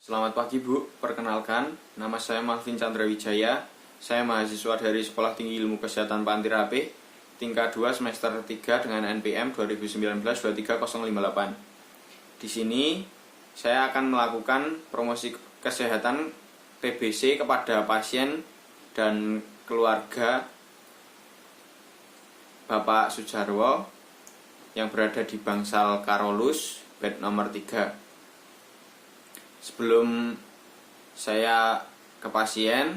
Selamat pagi Bu, perkenalkan nama saya Malvin Chandrawijaya. Saya mahasiswa dari Sekolah Tinggi Ilmu Kesehatan Panti Rapih, tingkat 2 semester 3 dengan NPM 2019-23058. Di sini saya akan melakukan promosi kesehatan TBC kepada pasien dan keluarga Bapak Sujarwo yang berada di Bangsal Karolus, bed nomor 3. Sebelum saya ke pasien,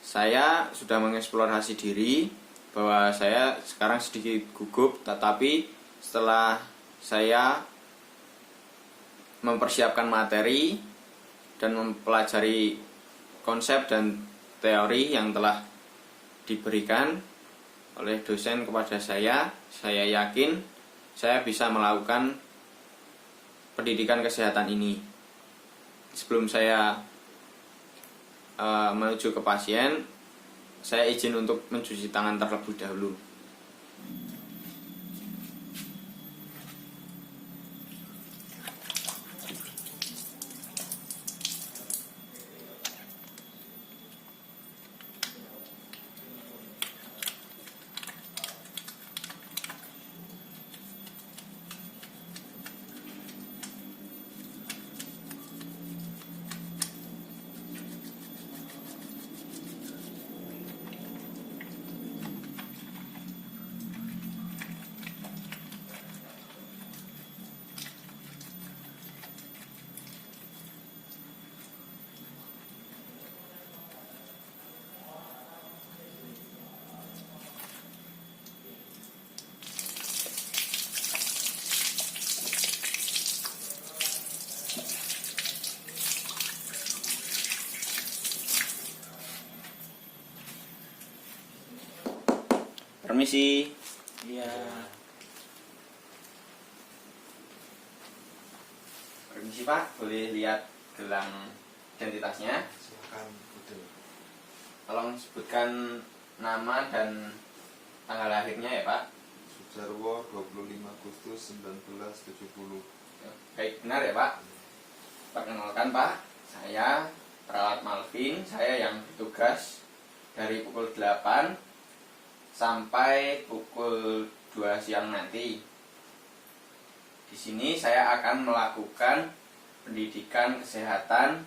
saya sudah mengeksplorasi diri bahwa saya sekarang sedikit gugup, tetapi setelah saya mempersiapkan materi dan mempelajari konsep dan teori yang telah diberikan oleh dosen kepada saya yakin saya bisa melakukan pendidikan kesehatan ini. Sebelum saya menuju ke pasien, saya izin untuk mencuci tangan terlebih dahulu. Permisi. Iya. Permisi Pak, boleh lihat gelang identitasnya? Silakan, betul. Tolong sebutkan nama dan tanggal lahirnya ya Pak. Sujarwo 25 Agustus 1970. Baik, benar ya Pak. Perkenalkan Pak, saya perawat Malvin. Saya yang bertugas dari pukul 8 sampai pukul 2 siang nanti. Di sini saya akan melakukan pendidikan kesehatan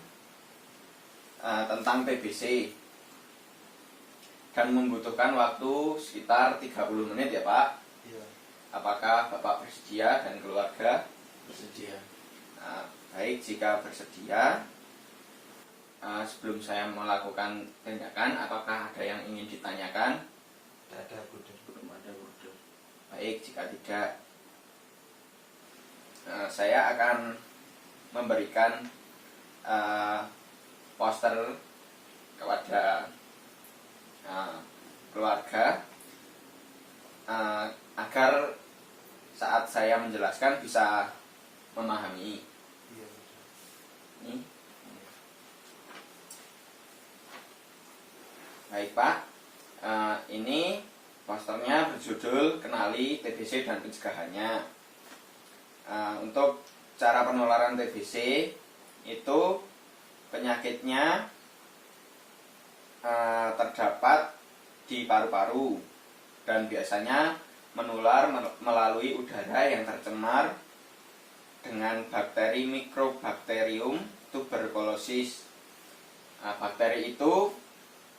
tentang TBC dan membutuhkan waktu sekitar 30 menit ya Pak. Iya. Apakah Bapak bersedia dan keluarga? Bersedia. Baik, jika bersedia, sebelum saya melakukan tindakan, apakah ada yang ingin ditanyakan? Tidak ada, Budi. Belum ada, Budi. Baik, jika tidak, saya akan memberikan poster kepada keluarga agar saat saya menjelaskan bisa memahami. Iya. Ini. Baik Pak. Ini posternya berjudul Kenali TBC dan Pencegahannya. Untuk cara penularan TBC itu penyakitnya terdapat di paru-paru dan biasanya menular melalui udara yang tercemar dengan bakteri Mycobacterium tuberculosis. Bakteri itu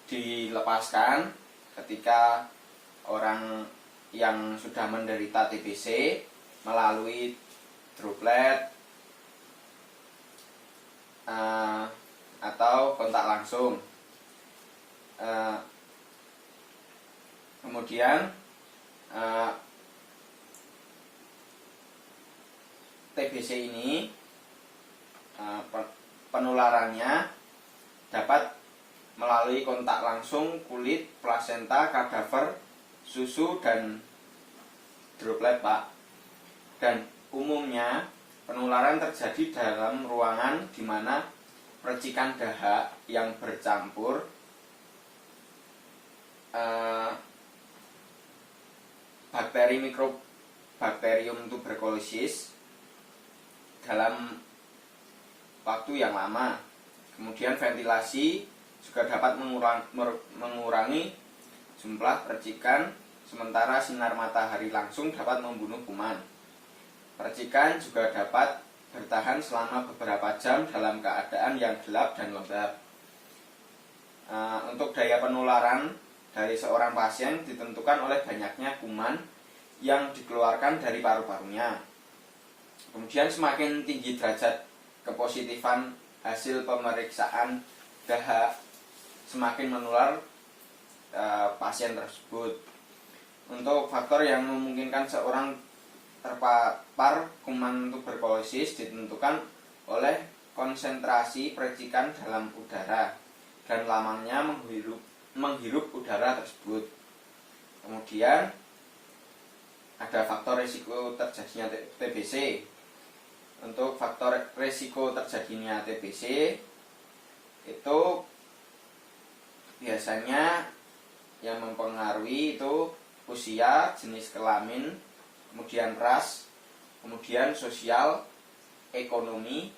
dilepaskan ketika orang yang sudah menderita TBC melalui droplet atau kontak langsung. Kemudian TBC ini penularannya dapat melalui kontak langsung kulit, plasenta, kadaver, susu, dan droplet Pak. Dan umumnya penularan terjadi dalam ruangan di mana percikan dahak yang bercampur bakteri Mycobacterium tuberculosis dalam waktu yang lama. Kemudian ventilasi juga dapat mengurangi jumlah percikan, sementara sinar matahari langsung dapat membunuh kuman. Percikan juga dapat bertahan selama beberapa jam dalam keadaan yang gelap dan lembab. Untuk daya penularan dari seorang pasien ditentukan oleh banyaknya kuman yang dikeluarkan dari paru-parunya. Kemudian semakin tinggi derajat kepositifan hasil pemeriksaan dahak, semakin menular pasien tersebut. Untuk faktor yang memungkinkan seorang terpapar kuman tuberkulosis ditentukan oleh konsentrasi percikan dalam udara dan lamanya menghirup udara tersebut. Kemudian ada faktor risiko terjadinya TBC. Untuk faktor risiko terjadinya TBC itu biasanya yang mempengaruhi itu usia, jenis kelamin, kemudian ras, kemudian sosial ekonomi,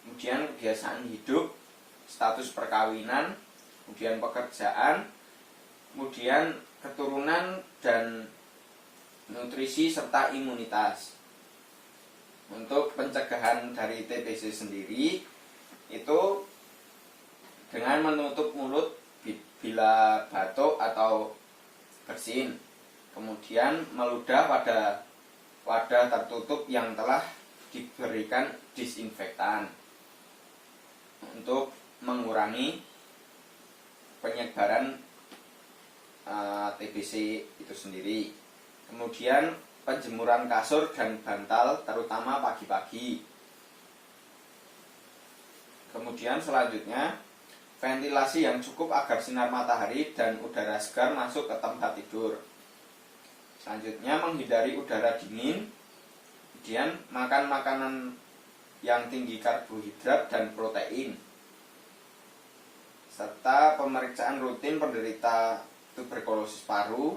kemudian kebiasaan hidup, status perkawinan, kemudian pekerjaan, kemudian keturunan dan nutrisi serta imunitas. Untuk pencegahan dari TBC sendiri itu dengan menutup mulut bila batuk atau bersin, kemudian meludah pada wadah tertutup yang telah diberikan disinfektan untuk mengurangi penyebaran TBC itu sendiri. Kemudian penjemuran kasur dan bantal terutama pagi-pagi. Kemudian selanjutnya ventilasi yang cukup agar sinar matahari dan udara segar masuk ke tempat tidur. Selanjutnya menghindari udara dingin. Kemudian makan makanan yang tinggi karbohidrat dan protein. Serta pemeriksaan rutin penderita tuberkulosis paru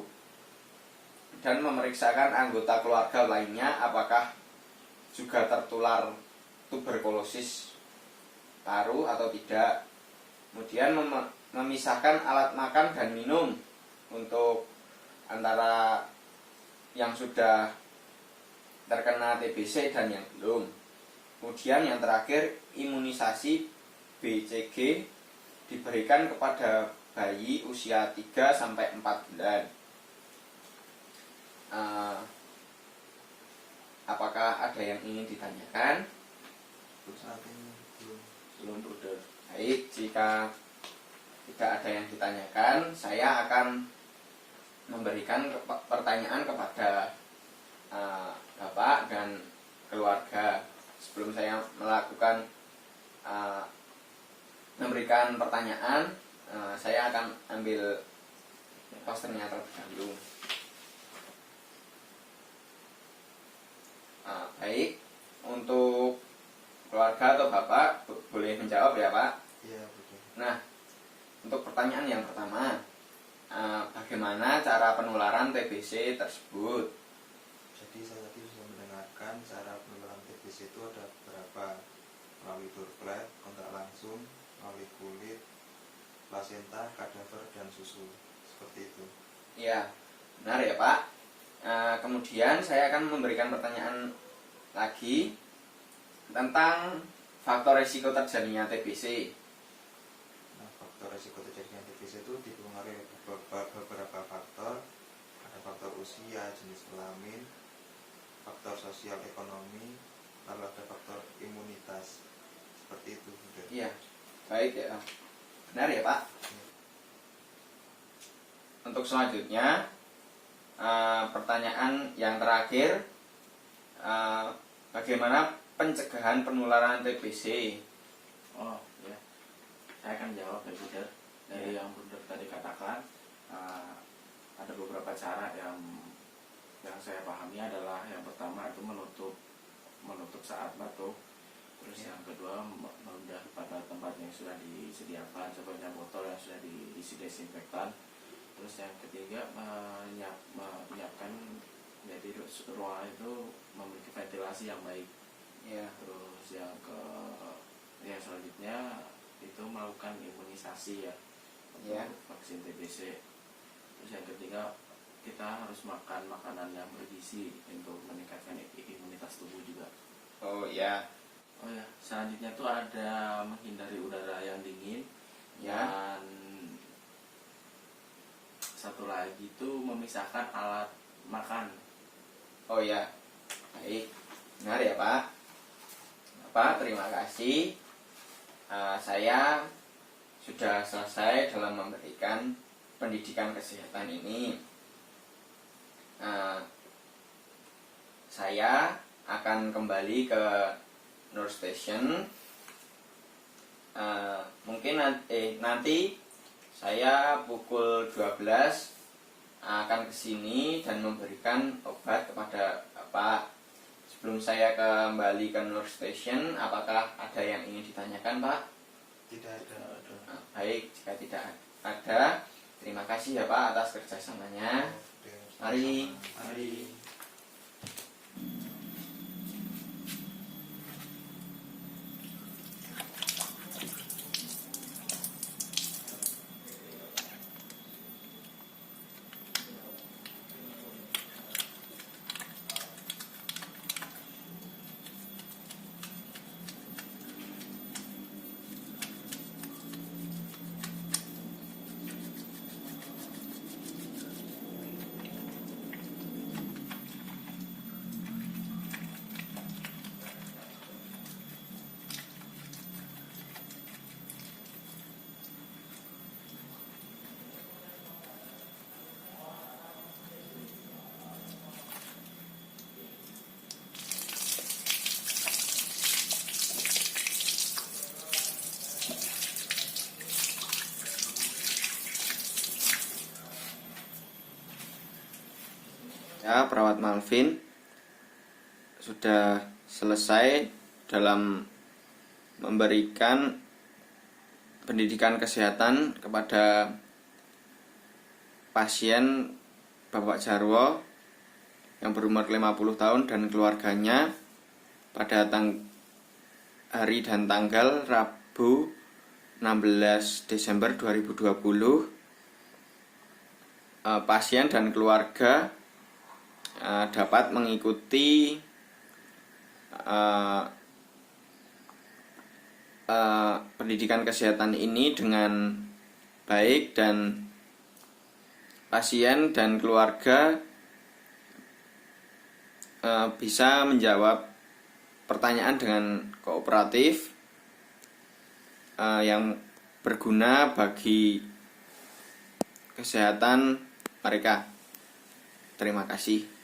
dan memeriksakan anggota keluarga lainnya apakah juga tertular tuberkulosis paru atau tidak. Kemudian memisahkan alat makan dan minum untuk antara yang sudah terkena TBC dan yang belum. Kemudian yang terakhir, imunisasi BCG diberikan kepada bayi usia 3-4 bulan. Apakah ada yang ingin ditanyakan? Untuk saat ini Belum, Bruder. Baik, jika tidak ada yang ditanyakan, saya akan memberikan pertanyaan kepada Bapak dan keluarga. Sebelum saya melakukan memberikan pertanyaan, saya akan ambil posternya terlebih dahulu. Baik, untuk keluarga atau Bapak boleh menjawab ya Pak? Iya, betul. Nah, untuk pertanyaan yang pertama, bagaimana cara penularan TBC tersebut? Jadi saya tadi sudah mendengarkan cara penularan TBC itu ada beberapa, melalui droplet, kontak langsung, melalui kulit, plasenta, kadaver, dan susu. Seperti itu. Ya, benar ya Pak. Kemudian saya akan memberikan pertanyaan lagi tentang faktor risiko terjadinya TBC. Nah, faktor risiko terjadinya TBC itu dipengaruhi beberapa faktor. Ada faktor usia, jenis kelamin, faktor sosial ekonomi, lalu ada faktor imunitas. Seperti itu. Iya, baik ya. Benar ya Pak. Untuk selanjutnya, pertanyaan yang terakhir, bagaimana pencegahan penularan TBC? Oh ya, saya akan jawab ya Buder. Dari yang Buder tadi katakan, ada beberapa cara yang saya pahami adalah yang pertama itu menutup saat batuk. Terus yang kedua meludah pada tempat yang sudah disediakan, seperti botol yang sudah diisi desinfektan. Terus yang ketiga menyiapkan jadi ruangan itu memiliki ventilasi yang baik. Ya. Terus yang selanjutnya itu melakukan imunisasi ya untuk Ya. vaksin TBC. Terus yang ketiga, kita harus makan makanan yang bergizi untuk meningkatkan imunitas tubuh juga. Oh ya. Oh ya, selanjutnya tuh ada menghindari udara yang dingin. Ya. Dan satu lagi tuh memisahkan alat makan. Oh ya. Baik. Benar ya Pak. Pak, terima kasih. Saya sudah selesai dalam memberikan pendidikan kesehatan ini. Saya akan kembali ke Nur Station. Mungkin nanti saya pukul 12 akan kesini dan memberikan obat kepada Bapak. Sebelum saya kembali ke Nur Station, apakah ada yang ingin ditanyakan Pak? Tidak ada. Baik, jika tidak ada, terima kasih ya Pak atas kerjasamanya. Mari. Mari. Ya, perawat Malvin sudah selesai dalam memberikan pendidikan kesehatan kepada pasien Bapak Jarwo yang berumur 50 tahun dan keluarganya pada hari dan tanggal Rabu 16 Desember 2020. Pasien dan keluarga dapat mengikuti pendidikan kesehatan ini dengan baik, dan pasien dan keluarga bisa menjawab pertanyaan dengan kooperatif yang berguna bagi kesehatan mereka. Terima kasih.